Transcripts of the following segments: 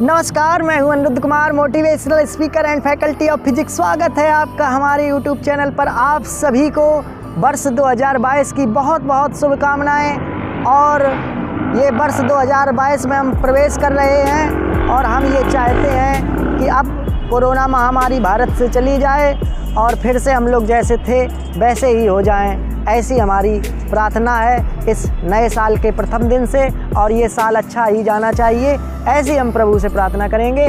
नमस्कार, मैं हूं Anirudh Kumar, motivational speaker and faculty of physics. स्वागत है आपका हमारे यूट्यूब चैनल पर। आप सभी को वर्ष 2022 की बहुत बहुत शुभकामनाएं। और ये वर्ष 2022 में हम प्रवेश कर रहे हैं और हम ये चाहते हैं कि अब कोरोना महामारी भारत से चली जाए और फिर से हम लोग जैसे थे वैसे ही हो जाएं। ऐसी हमारी प्रार्थना है इस नए साल के प्रथम दिन से, और ये साल अच्छा ही जाना चाहिए, ऐसी हम प्रभु से प्रार्थना करेंगे।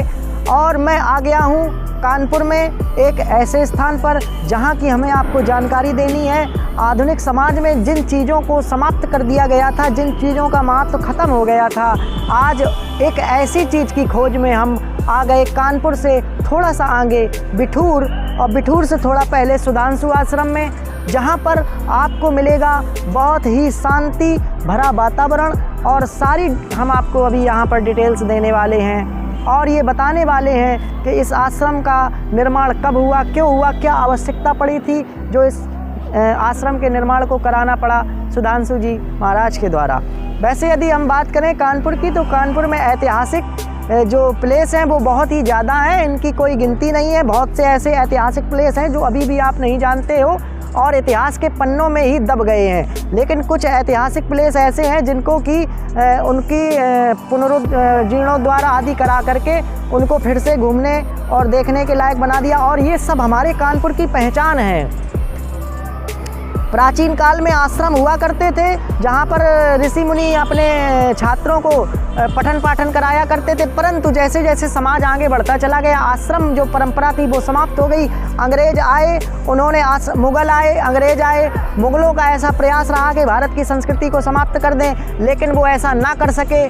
और मैं आ गया हूँ कानपुर में एक ऐसे स्थान पर जहाँ की हमें आपको जानकारी देनी है। आधुनिक समाज में जिन चीज़ों को समाप्त कर दिया गया था, जिन चीज़ों का महत्व ख़त्म हो गया था, आज एक ऐसी चीज़ की खोज में हम आ गए। कानपुर से थोड़ा सा आगे बिठूर, और बिठूर से थोड़ा पहले सुधांशु आश्रम में, जहाँ पर आपको मिलेगा बहुत ही शांति भरा वातावरण। और सारी हम आपको अभी यहाँ पर डिटेल्स देने वाले हैं और ये बताने वाले हैं कि इस आश्रम का निर्माण कब हुआ, क्यों हुआ, क्या आवश्यकता पड़ी थी जो इस आश्रम के निर्माण को कराना पड़ा सुधांशु जी महाराज के द्वारा। वैसे यदि हम बात करें कानपुर की, तो कानपुर में ऐतिहासिक जो प्लेस हैं वो बहुत ही ज़्यादा हैं, इनकी कोई गिनती नहीं है। बहुत से ऐसे ऐतिहासिक प्लेस हैं जो अभी भी आप नहीं जानते हो और इतिहास के पन्नों में ही दब गए हैं। लेकिन कुछ ऐतिहासिक प्लेस ऐसे हैं जिनको कि उनकी पुनरुज्जीर्णोद्वार आदि करा करके उनको फिर से घूमने और देखने के लायक बना दिया। और ये सब हमारे कानपुर की पहचान है। प्राचीन काल में आश्रम हुआ करते थे जहाँ पर ऋषि मुनि अपने छात्रों को पठन पाठन कराया करते थे, परंतु जैसे जैसे समाज आगे बढ़ता चला गया, आश्रम जो परंपरा थी वो समाप्त हो गई। अंग्रेज आए, उन्होंने मुग़ल आए, अंग्रेज आए, मुग़लों का ऐसा प्रयास रहा कि भारत की संस्कृति को समाप्त कर दें, लेकिन वो ऐसा ना कर सके।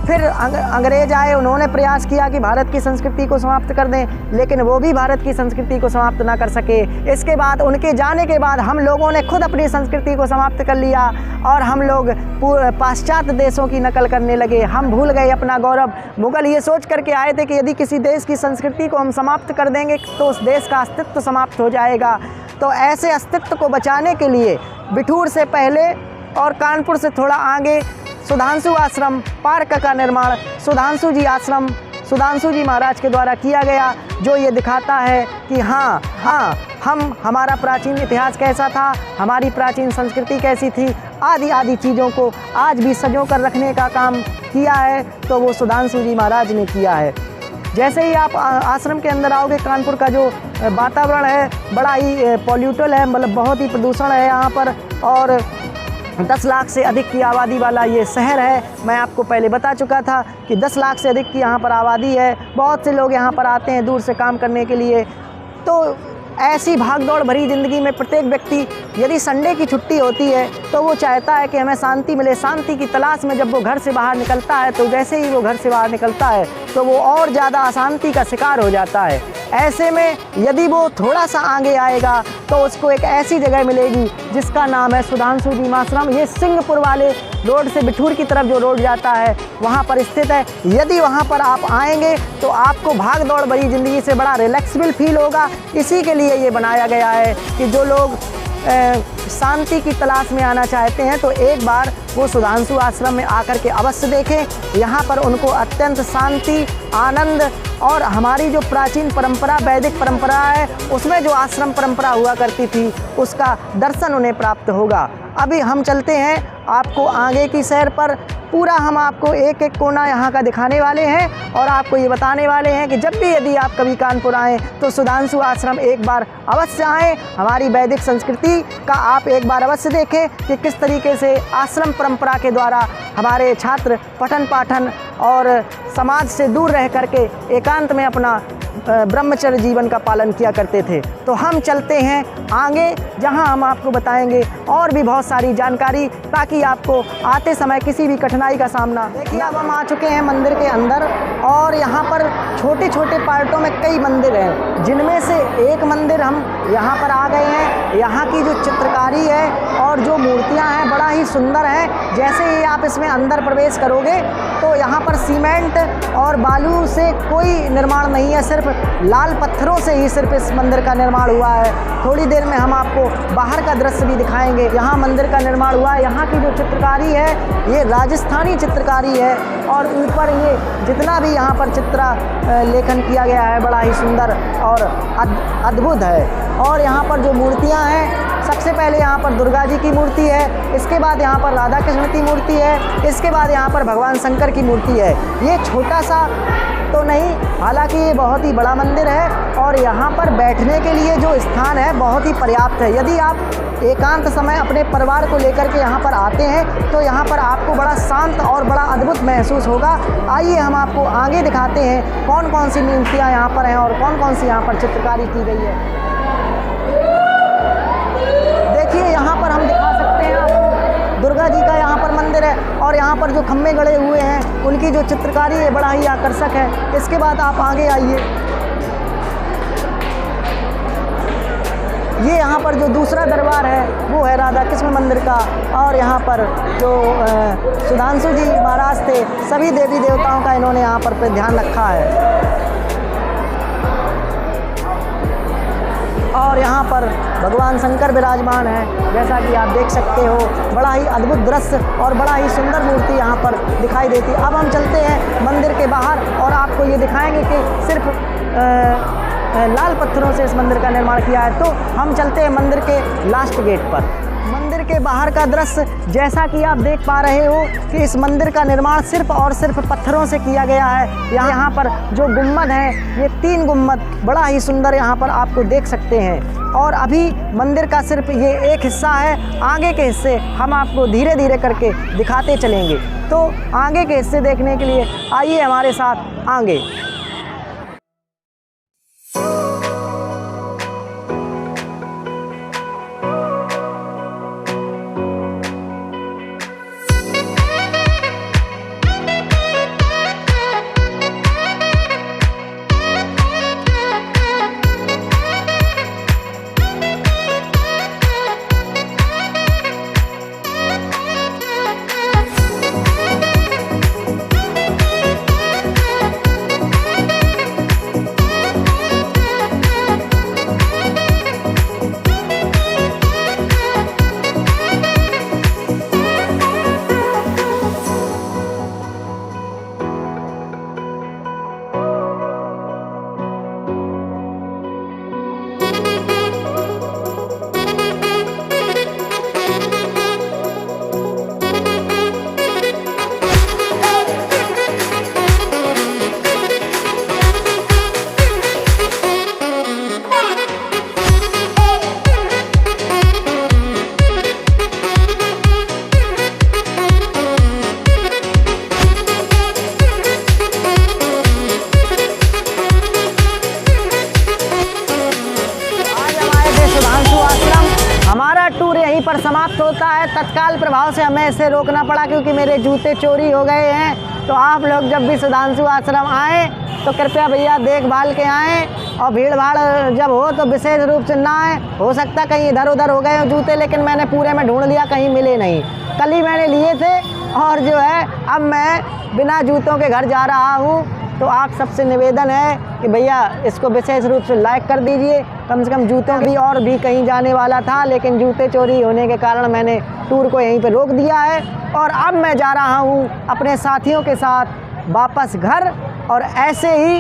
फिर अंग्रेज आए, उन्होंने प्रयास किया कि भारत की संस्कृति को समाप्त कर दें, लेकिन वो भी भारत की संस्कृति को समाप्त ना कर सके। इसके बाद उनके जाने के बाद हम लोगों ने खुद अपनी संस्कृति को समाप्त कर लिया और हम लोग पाश्चात्य देशों की नकल करने लगे। हम भूल गए अपना गौरव। मुग़ल ये सोच करके आए थे कि यदि किसी देश की संस्कृति को हम समाप्त कर देंगे तो उस देश का अस्तित्व समाप्त हो जाएगा। तो ऐसे अस्तित्व को बचाने के लिए बिठूर से पहले और कानपुर से थोड़ा आगे सुधांशु आश्रम पार्क का निर्माण सुधांशु जी आश्रम सुधांशु जी महाराज के द्वारा किया गया, जो ये दिखाता है कि हमारा प्राचीन इतिहास कैसा था, हमारी प्राचीन संस्कृति कैसी थी, आदि आदि चीज़ों को आज भी संजो कर रखने का काम किया है तो वो सुधांशु जी महाराज ने किया है। जैसे ही आप आश्रम के अंदर आओगे, कानपुर का जो वातावरण है बड़ा ही पॉल्यूटल है, मतलब बहुत ही प्रदूषण है यहाँ पर। और 10 लाख से अधिक की आबादी वाला ये शहर है। मैं आपको पहले बता चुका था कि 10 लाख से अधिक की यहाँ पर आबादी है। बहुत से लोग यहाँ पर आते हैं दूर से काम करने के लिए। तो ऐसी भागदौड़ भरी ज़िंदगी में प्रत्येक व्यक्ति, यदि संडे की छुट्टी होती है तो वो चाहता है कि हमें शांति मिले। शांति की तलाश में जब वो घर से बाहर निकलता है, तो जैसे ही वो घर से बाहर निकलता है तो वो और ज़्यादा अशांति का शिकार हो जाता है। ऐसे में यदि वो थोड़ा सा आगे आएगा तो उसको एक ऐसी जगह मिलेगी जिसका नाम है सुधांशु जी आश्रम। ये सिंहपुर वाले रोड से बिठूर की तरफ जो रोड जाता है वहाँ पर स्थित है। यदि वहाँ पर आप आएंगे तो आपको भाग दौड़ भरी ज़िंदगी से बड़ा रिलैक्सेबल फील होगा। इसी के लिए ये बनाया गया है कि जो लोग शांति की तलाश में आना चाहते हैं तो एक बार वो सुधांशु आश्रम में आकर के अवश्य देखें। यहाँ पर उनको अत्यंत शांति, आनंद और हमारी जो प्राचीन परंपरा, वैदिक परंपरा है, उसमें जो आश्रम परंपरा हुआ करती थी उसका दर्शन उन्हें प्राप्त होगा। अभी हम चलते हैं आपको आगे की सैर पर। पूरा हम आपको एक एक कोना यहाँ का दिखाने वाले हैं और आपको ये बताने वाले हैं कि जब भी यदि आप कभी कानपुर आएँ तो सुधांशु आश्रम एक बार अवश्य आएँ। हमारी वैदिक संस्कृति का आप एक बार अवश्य देखें कि किस तरीके से आश्रम परंपरा के द्वारा हमारे छात्र पठन पाठन और समाज से दूर रह करके एकांत में अपना ब्रह्मचर्य जीवन का पालन किया करते थे। तो हम चलते हैं आगे, जहां हम आपको बताएंगे और भी बहुत सारी जानकारी, ताकि आपको आते समय किसी भी कठिनाई का सामना। देखिए अब हम आ चुके हैं मंदिर के अंदर और यहाँ पर छोटे छोटे पार्टों में कई मंदिर हैं, जिनमें से एक मंदिर हम यहाँ पर आ गए हैं। यहाँ की जो चित्रकारी है और जो मूर्तियाँ हैं बड़ा ही सुंदर है। जैसे ही आप इसमें अंदर प्रवेश करोगे तो यहाँ पर सीमेंट और बालू से कोई निर्माण नहीं है, सिर्फ लाल पत्थरों से ही सिर्फ इस मंदिर का निर्माण हुआ है। थोड़ी देर में हम आपको बाहर का दृश्य भी दिखाएंगे। यहाँ मंदिर का निर्माण हुआ है। यहाँ की जो चित्रकारी है ये राजस्थानी चित्रकारी है और ऊपर ये जितना भी यहाँ पर लेखन किया गया है बड़ा ही सुंदर और अद्भुत है। और यहाँ पर जो मूर्तियाँ हैं, सबसे पहले यहाँ पर दुर्गा जी की मूर्ति है, इसके बाद यहाँ पर राधा कृष्ण की मूर्ति है, इसके बाद यहाँ पर भगवान शंकर की मूर्ति है। ये छोटा सा तो नहीं, हालांकि ये बहुत ही बड़ा मंदिर है और यहाँ पर बैठने के लिए जो स्थान है बहुत ही पर्याप्त है। यदि आप एकांत समय अपने परिवार को लेकर के यहाँ पर आते हैं तो यहाँ पर आपको बड़ा शांत और बड़ा अद्भुत महसूस होगा। आइए हम आपको आगे दिखाते हैं कौन कौन सी मूर्तियाँ यहाँ पर हैं और कौन कौन सी यहाँ पर चित्रकारी की गई है। देखिए यहाँ पर हम दिखा सकते हैं आपको दुर्गा जी का यहाँ पर मंदिर है और यहाँ पर जो खम्भे गड़े हुए हैं उनकी जो चित्रकारी है बड़ा ही आकर्षक है। इसके बाद आप आगे आइए, ये यहाँ पर जो दूसरा दरबार है वो है राधा कृष्ण मंदिर का। और यहाँ पर जो सुधांशु जी महाराज थे, सभी देवी देवताओं का इन्होंने यहाँ पर ध्यान रखा है। और यहाँ पर भगवान शंकर विराजमान है, जैसा कि आप देख सकते हो। बड़ा ही अद्भुत दृश्य और बड़ा ही सुंदर मूर्ति यहाँ पर दिखाई देती है। अब हम चलते हैं मंदिर के बाहर और आपको ये दिखाएंगे कि सिर्फ लाल पत्थरों से इस मंदिर का निर्माण किया है। तो हम चलते हैं मंदिर के लास्ट गेट पर। मंदिर के बाहर का दृश्य, जैसा कि आप देख पा रहे हो कि इस मंदिर का निर्माण सिर्फ और सिर्फ पत्थरों से किया गया है। यहाँ पर जो गुम्बद है ये 3 गुम्बद बड़ा ही सुंदर यहाँ पर आपको देख सकते हैं। और अभी मंदिर का सिर्फ ये एक हिस्सा है, आगे के हिस्से हम आपको धीरे धीरे करके दिखाते चलेंगे। तो आगे के हिस्से देखने के लिए आइए हमारे साथ आगे। पर समाप्त होता है। तत्काल प्रभाव से हमें इसे रोकना पड़ा क्योंकि मेरे जूते चोरी हो गए हैं। तो आप लोग जब भी सुधांशु आश्रम आएँ तो कृपया भैया देखभाल के आएँ और भीड़ भाड़ जब हो तो विशेष रूप से ना आए। हो सकता कहीं इधर उधर हो गए हो जूते, लेकिन मैंने पूरे में ढूंढ लिया, कहीं मिले नहीं। कल ही मैंने लिए थे और जो है अब मैं बिना जूतों के घर जा रहा हूँ। तो आप सबसे निवेदन है कि भैया इसको विशेष रूप से लाइक कर दीजिए। कम से कम जूतों भी और भी कहीं जाने वाला था, लेकिन जूते चोरी होने के कारण मैंने टूर को यहीं पे रोक दिया है। और अब मैं जा रहा हूँ अपने साथियों के साथ वापस घर, और ऐसे ही